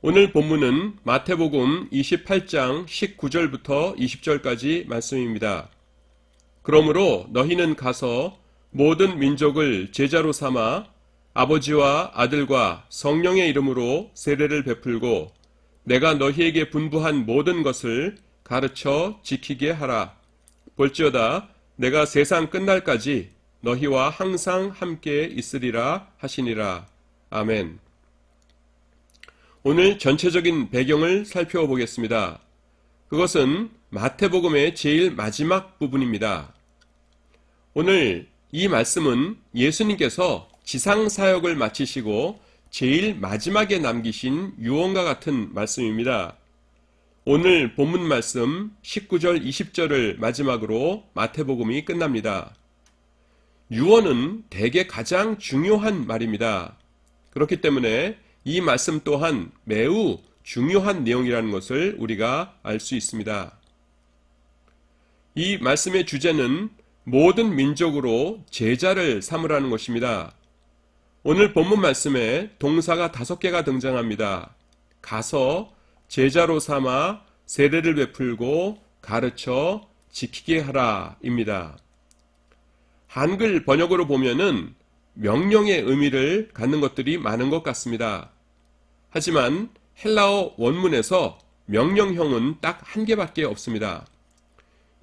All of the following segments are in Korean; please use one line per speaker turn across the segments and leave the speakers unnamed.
오늘 본문은 마태복음 28장 19절부터 20절까지 말씀입니다. 그러므로 너희는 가서 모든 민족을 제자로 삼아 아버지와 아들과 성령의 이름으로 세례를 베풀고 내가 너희에게 분부한 모든 것을 가르쳐 지키게 하라. 볼지어다 내가 세상 끝날까지 너희와 항상 함께 있으리라 하시니라. 아멘. 오늘 전체적인 배경을 살펴보겠습니다. 그것은 마태복음의 제일 마지막 부분입니다. 오늘 이 말씀은 예수님께서 지상사역을 마치시고 제일 마지막에 남기신 유언과 같은 말씀입니다. 오늘 본문 말씀 19절 20절을 마지막으로 마태복음이 끝납니다. 유언은 대개 가장 중요한 말입니다. 그렇기 때문에 이 말씀 또한 매우 중요한 내용이라는 것을 우리가 알 수 있습니다. 이 말씀의 주제는 모든 민족으로 제자를 삼으라는 것입니다. 오늘 본문 말씀에 동사가 5개가 등장합니다. 가서 제자로 삼아 세례를 베풀고 가르쳐 지키게 하라 입니다. 한글 번역으로 보면은 명령의 의미를 갖는 것들이 많은 것 같습니다. 하지만 헬라어 원문에서 명령형은 딱 한 개밖에 없습니다.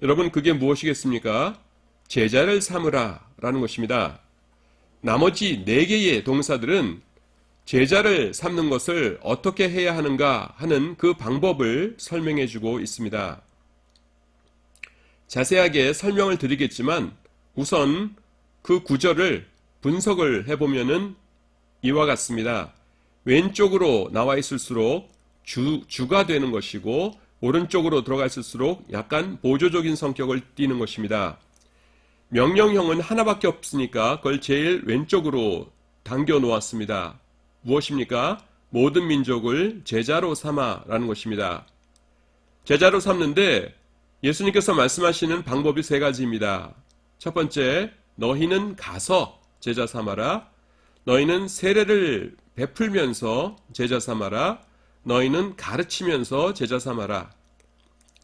여러분, 그게 무엇이겠습니까? 제자를 삼으라 라는 것입니다. 나머지 4개의 동사들은 제자를 삼는 것을 어떻게 해야 하는가 하는 그 방법을 설명해 주고 있습니다. 자세하게 설명을 드리겠지만 우선 그 구절을 분석을 해보면은 이와 같습니다. 왼쪽으로 나와 있을수록 주가 되는 것이고 오른쪽으로 들어가 있을수록 약간 보조적인 성격을 띠는 것입니다. 명령형은 하나밖에 없으니까 그걸 제일 왼쪽으로 당겨 놓았습니다. 무엇입니까? 모든 민족을 제자로 삼아 라는 것입니다. 제자로 삼는데 예수님께서 말씀하시는 방법이 3가지입니다. 첫 번째, 너희는 가서 제자 삼아라. 너희는 세례를 베풀면서 제자 삼아라. 너희는 가르치면서 제자 삼아라.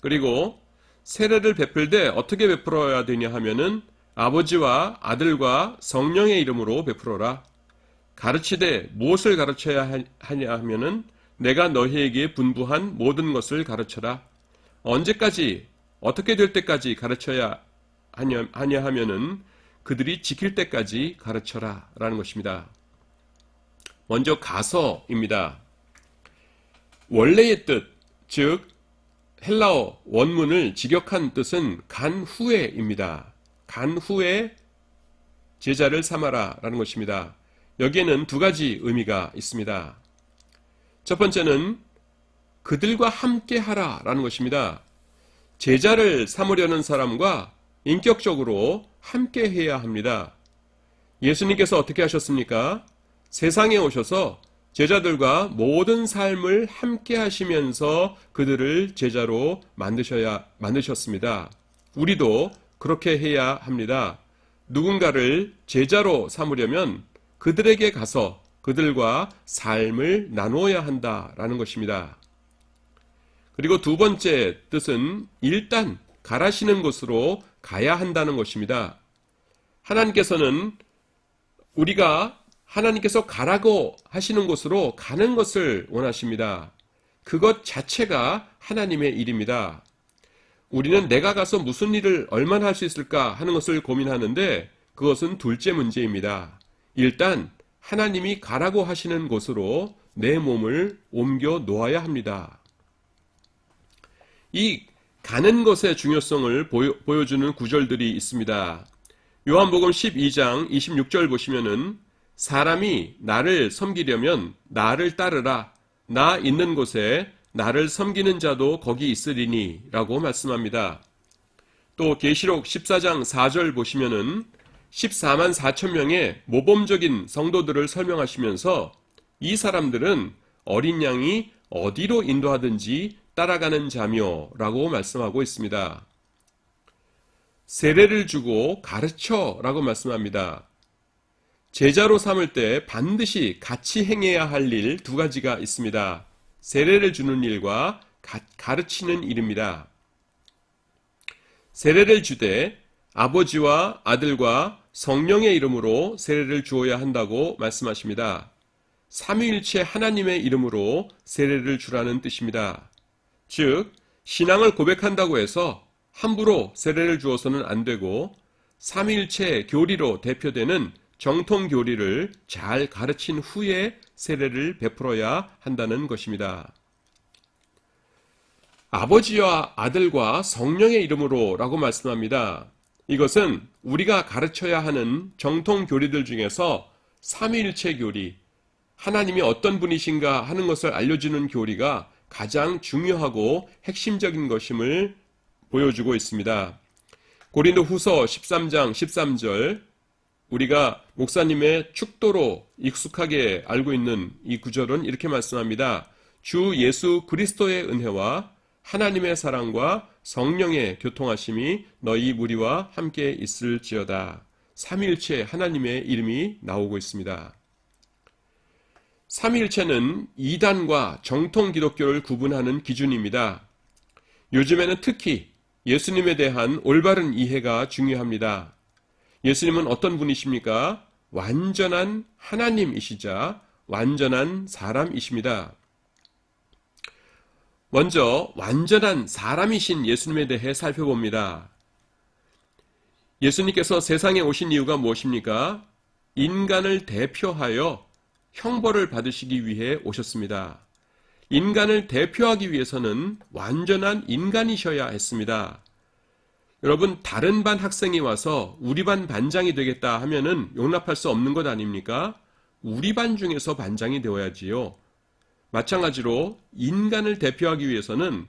그리고 세례를 베풀 때 어떻게 베풀어야 되냐 하면은 아버지와 아들과 성령의 이름으로 베풀어라. 가르치되 무엇을 가르쳐야 하냐 하면은 내가 너희에게 분부한 모든 것을 가르쳐라. 언제까지, 어떻게 될 때까지 가르쳐야 하냐 하면은 그들이 지킬 때까지 가르쳐라 라는 것입니다. 먼저 가서입니다. 원래의 뜻, 즉 헬라어 원문을 직역한 뜻은 간 후에입니다. 간 후에 제자를 삼아라 라는 것입니다. 여기에는 2가지 의미가 있습니다. 첫 번째는 그들과 함께 하라 라는 것입니다. 제자를 삼으려는 사람과 인격적으로 함께 해야 합니다. 예수님께서 어떻게 하셨습니까? 세상에 오셔서 제자들과 모든 삶을 함께 하시면서 그들을 제자로 만드셨습니다. 우리도 그렇게 해야 합니다. 누군가를 제자로 삼으려면 그들에게 가서 그들과 삶을 나누어야 한다라는 것입니다. 그리고 2번째 뜻은 일단 가라시는 곳으로 가야 한다는 것입니다. 하나님께서는 우리가 하나님께서 가라고 하시는 곳으로 가는 것을 원하십니다. 그것 자체가 하나님의 일입니다. 우리는 내가 가서 무슨 일을 얼마나 할 수 있을까 하는 것을 고민하는데 그것은 둘째 문제입니다. 일단 하나님이 가라고 하시는 곳으로 내 몸을 옮겨 놓아야 합니다. 이 가는 것의 중요성을 보여주는 구절들이 있습니다. 요한복음 12장 26절 보시면은 사람이 나를 섬기려면 나를 따르라. 나 있는 곳에 나를 섬기는 자도 거기 있으리니 라고 말씀합니다. 또 계시록 14장 4절 보시면은 14만 4천 명의 모범적인 성도들을 설명하시면서 이 사람들은 어린 양이 어디로 인도하든지 따라가는 자며 라고 말씀하고 있습니다. 세례를 주고 가르쳐 라고 말씀합니다. 제자로 삼을 때 반드시 같이 행해야 할 일 2가지가 있습니다. 세례를 주는 일과 가르치는 일입니다. 세례를 주되 아버지와 아들과 성령의 이름으로 세례를 주어야 한다고 말씀하십니다. 삼위일체 하나님의 이름으로 세례를 주라는 뜻입니다. 즉, 신앙을 고백한다고 해서 함부로 세례를 주어서는 안 되고 삼위일체 교리로 대표되는 정통 교리를 잘 가르친 후에 세례를 베풀어야 한다는 것입니다. 아버지와 아들과 성령의 이름으로 라고 말씀합니다. 이것은 우리가 가르쳐야 하는 정통 교리들 중에서 삼위일체 교리, 하나님이 어떤 분이신가 하는 것을 알려주는 교리가 가장 중요하고 핵심적인 것임을 보여주고 있습니다. 고린도 후서 13장 13절, 우리가 목사님의 축도로 익숙하게 알고 있는 이 구절은 이렇게 말씀합니다. 주 예수 그리스도의 은혜와 하나님의 사랑과 성령의 교통하심이 너희 무리와 함께 있을지어다. 삼위일체 하나님의 이름이 나오고 있습니다. 삼위일체는 이단과 정통 기독교를 구분하는 기준입니다. 요즘에는 특히 예수님에 대한 올바른 이해가 중요합니다. 예수님은 어떤 분이십니까? 완전한 하나님이시자 완전한 사람이십니다. 먼저 완전한 사람이신 예수님에 대해 살펴봅니다. 예수님께서 세상에 오신 이유가 무엇입니까? 인간을 대표하여 형벌을 받으시기 위해 오셨습니다. 인간을 대표하기 위해서는 완전한 인간이셔야 했습니다. 여러분, 다른 반 학생이 와서 우리 반 반장이 되겠다 하면은 용납할 수 없는 것 아닙니까? 우리 반 중에서 반장이 되어야지요. 마찬가지로 인간을 대표하기 위해서는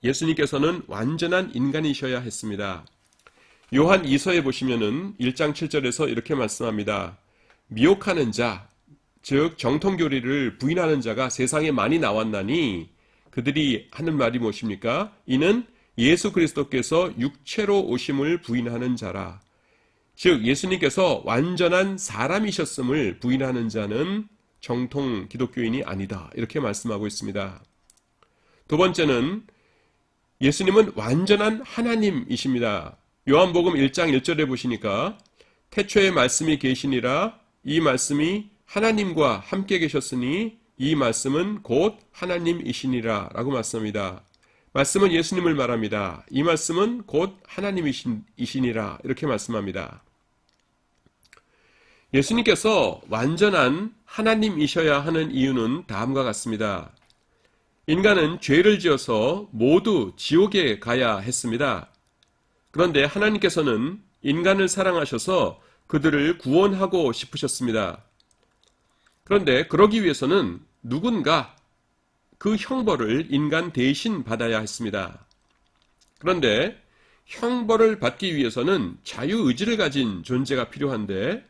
예수님께서는 완전한 인간이셔야 했습니다. 요한 2서에 보시면은 1장 7절에서 이렇게 말씀합니다. 미혹하는 자, 즉 정통교리를 부인하는 자가 세상에 많이 나왔나니 그들이 하는 말이 무엇입니까? 이는 예수 그리스도께서 육체로 오심을 부인하는 자라. 즉 예수님께서 완전한 사람이셨음을 부인하는 자는 정통 기독교인이 아니다. 이렇게 말씀하고 있습니다. 두 번째는 예수님은 완전한 하나님이십니다. 요한복음 1장 1절에 보시니까 태초에 말씀이 계시니라 이 말씀이 하나님과 함께 계셨으니 이 말씀은 곧 하나님이시니라 라고 말씀합니다. 말씀은 예수님을 말합니다. 이 말씀은 곧 하나님이시니라 이렇게 말씀합니다. 예수님께서 완전한 하나님이셔야 하는 이유는 다음과 같습니다. 인간은 죄를 지어서 모두 지옥에 가야 했습니다. 그런데 하나님께서는 인간을 사랑하셔서 그들을 구원하고 싶으셨습니다. 그런데 그러기 위해서는 누군가 그 형벌을 인간 대신 받아야 했습니다. 그런데 형벌을 받기 위해서는 자유의지를 가진 존재가 필요한데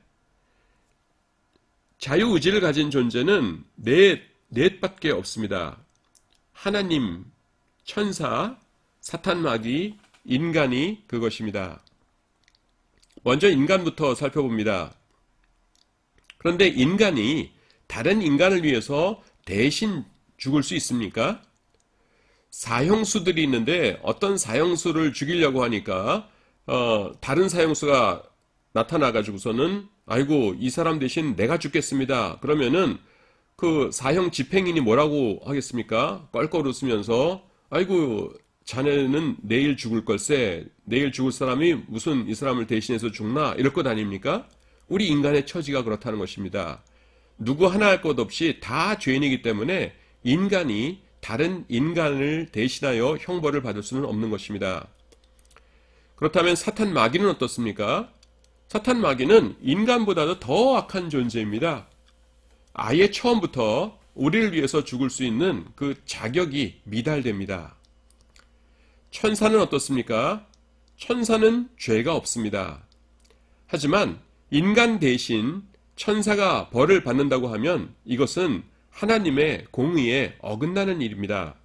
자유의지를 가진 존재는 넷밖에 없습니다. 하나님, 천사, 사탄 마귀, 인간이 그것입니다. 먼저 인간부터 살펴봅니다. 그런데 인간이 다른 인간을 위해서 대신 죽을 수 있습니까? 사형수들이 있는데 어떤 사형수를 죽이려고 하니까 다른 사형수가 나타나가지고서는 아이고 이 사람 대신 내가 죽겠습니다. 그러면은 그 사형 집행인이 뭐라고 하겠습니까? 껄껄 웃으면서 아이고 자네는 내일 죽을 걸세. 내일 죽을 사람이 무슨 이 사람을 대신해서 죽나? 이럴 것 아닙니까? 우리 인간의 처지가 그렇다는 것입니다. 누구 하나 할 것 없이 다 죄인이기 때문에 인간이 다른 인간을 대신하여 형벌을 받을 수는 없는 것입니다. 그렇다면 사탄 마귀는 어떻습니까? 사탄 마귀는 인간보다도 더 악한 존재입니다. 아예 처음부터 우리를 위해서 죽을 수 있는 그 자격이 미달됩니다. 천사는 어떻습니까? 천사는 죄가 없습니다. 하지만 인간 대신 천사가 벌을 받는다고 하면 이것은 하나님의 공의에 어긋나는 일입니다.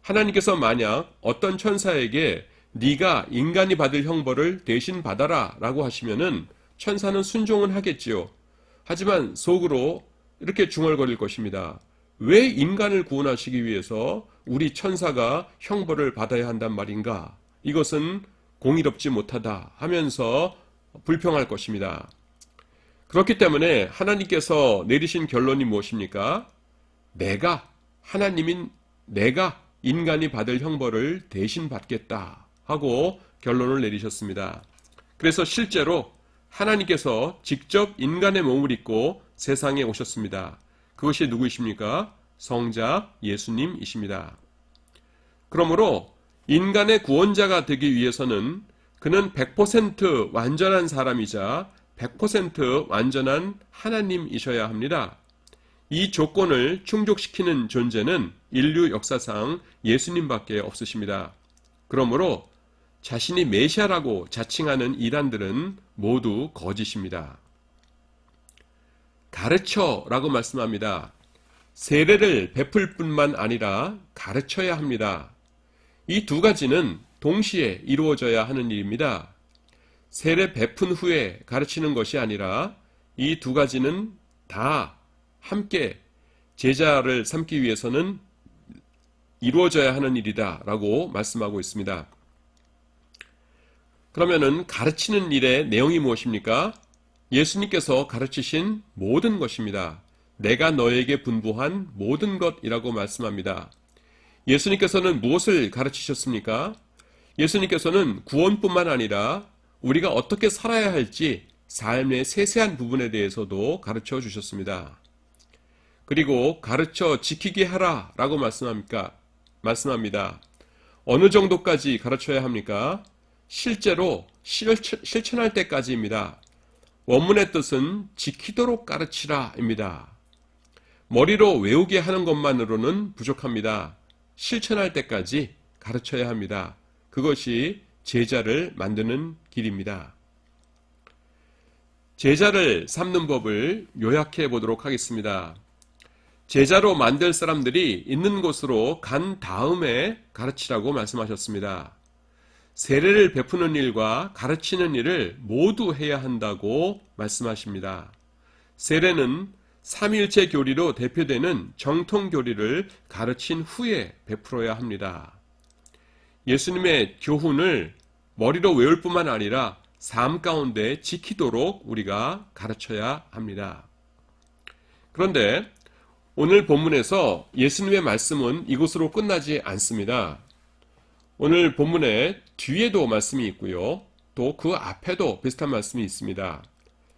하나님께서 만약 어떤 천사에게 네가 인간이 받을 형벌을 대신 받아라 라고 하시면은 천사는 순종은 하겠지요. 하지만 속으로 이렇게 중얼거릴 것입니다. 왜 인간을 구원하시기 위해서 우리 천사가 형벌을 받아야 한단 말인가? 이것은 공의롭지 못하다 하면서 불평할 것입니다. 그렇기 때문에 하나님께서 내리신 결론이 무엇입니까? 내가 인간이 받을 형벌을 대신 받겠다 하고 결론을 내리셨습니다. 그래서 실제로 하나님께서 직접 인간의 몸을 입고 세상에 오셨습니다. 그것이 누구이십니까? 성자 예수님이십니다. 그러므로 인간의 구원자가 되기 위해서는 그는 100% 완전한 사람이자 100% 완전한 하나님이셔야 합니다. 이 조건을 충족시키는 존재는 인류 역사상 예수님밖에 없으십니다. 그러므로 자신이 메시아라고 자칭하는 이단들은 모두 거짓입니다. 가르쳐라고 말씀합니다. 세례를 베풀 뿐만 아니라 가르쳐야 합니다. 이 두 가지는 동시에 이루어져야 하는 일입니다. 세례 베푼 후에 가르치는 것이 아니라 이 두 가지는 다 함께 제자를 삼기 위해서는 이루어져야 하는 일이다 라고 말씀하고 있습니다. 그러면은 가르치는 일의 내용이 무엇입니까? 예수님께서 가르치신 모든 것입니다. 내가 너에게 분부한 모든 것이라고 말씀합니다. 예수님께서는 무엇을 가르치셨습니까? 예수님께서는 구원뿐만 아니라 우리가 어떻게 살아야 할지 삶의 세세한 부분에 대해서도 가르쳐 주셨습니다. 그리고 가르쳐 지키게 하라 라고 말씀합니다. 어느 정도까지 가르쳐야 합니까? 실제로 실천할 때까지입니다. 원문의 뜻은 지키도록 가르치라입니다. 머리로 외우게 하는 것만으로는 부족합니다. 실천할 때까지 가르쳐야 합니다. 그것이 제자를 만드는 길입니다. 제자를 삼는 법을 요약해 보도록 하겠습니다. 제자로 만들 사람들이 있는 곳으로 간 다음에 가르치라고 말씀하셨습니다. 세례를 베푸는 일과 가르치는 일을 모두 해야 한다고 말씀하십니다. 세례는 삼위일체 교리로 대표되는 정통 교리를 가르친 후에 베풀어야 합니다. 예수님의 교훈을 머리로 외울 뿐만 아니라 삶 가운데 지키도록 우리가 가르쳐야 합니다. 그런데 오늘 본문에서 예수님의 말씀은 이곳으로 끝나지 않습니다. 오늘 본문의 뒤에도 말씀이 있고요. 또 그 앞에도 비슷한 말씀이 있습니다.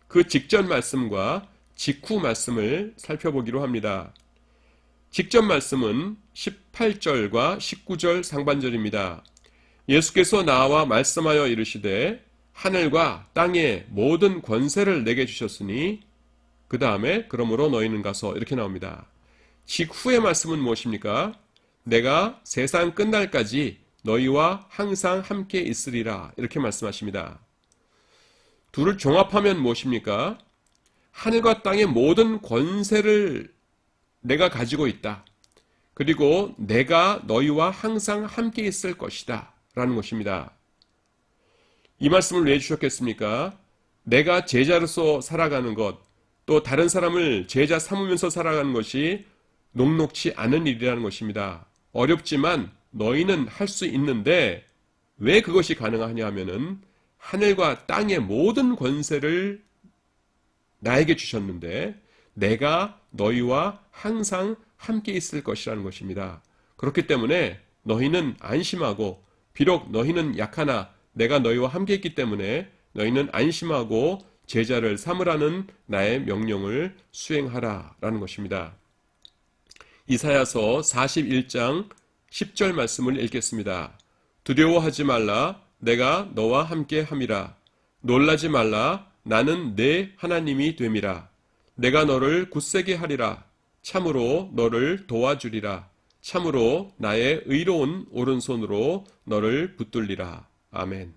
그 직전 말씀과 직후 말씀을 살펴보기로 합니다. 직전 말씀은 18절과 19절 상반절입니다. 예수께서 나와 말씀하여 이르시되 하늘과 땅의 모든 권세를 내게 주셨으니 그 다음에 그러므로 너희는 가서 이렇게 나옵니다. 직후의 말씀은 무엇입니까? 내가 세상 끝날까지 너희와 항상 함께 있으리라 이렇게 말씀하십니다. 둘을 종합하면 무엇입니까? 하늘과 땅의 모든 권세를 내가 가지고 있다. 그리고 내가 너희와 항상 함께 있을 것이다 라는 것입니다. 이 말씀을 왜 주셨겠습니까? 내가 제자로서 살아가는 것, 또 다른 사람을 제자 삼으면서 살아가는 것이 녹록치 않은 일이라는 것입니다. 어렵지만 너희는 할 수 있는데 왜 그것이 가능하냐 하면은 하늘과 땅의 모든 권세를 나에게 주셨는데 내가 너희와 항상 함께 있을 것이라는 것입니다. 그렇기 때문에 너희는 안심하고 비록 너희는 약하나 내가 너희와 함께 있기 때문에 너희는 안심하고 제자를 삼으라는 나의 명령을 수행하라라는 것입니다. 이사야서 41장 10절 말씀을 읽겠습니다. 두려워하지 말라 내가 너와 함께 함이라. 놀라지 말라 나는 내 하나님이 됨이라. 내가 너를 굳세게 하리라. 참으로 너를 도와주리라. 참으로 나의 의로운 오른손으로 너를 붙들리라. 아멘.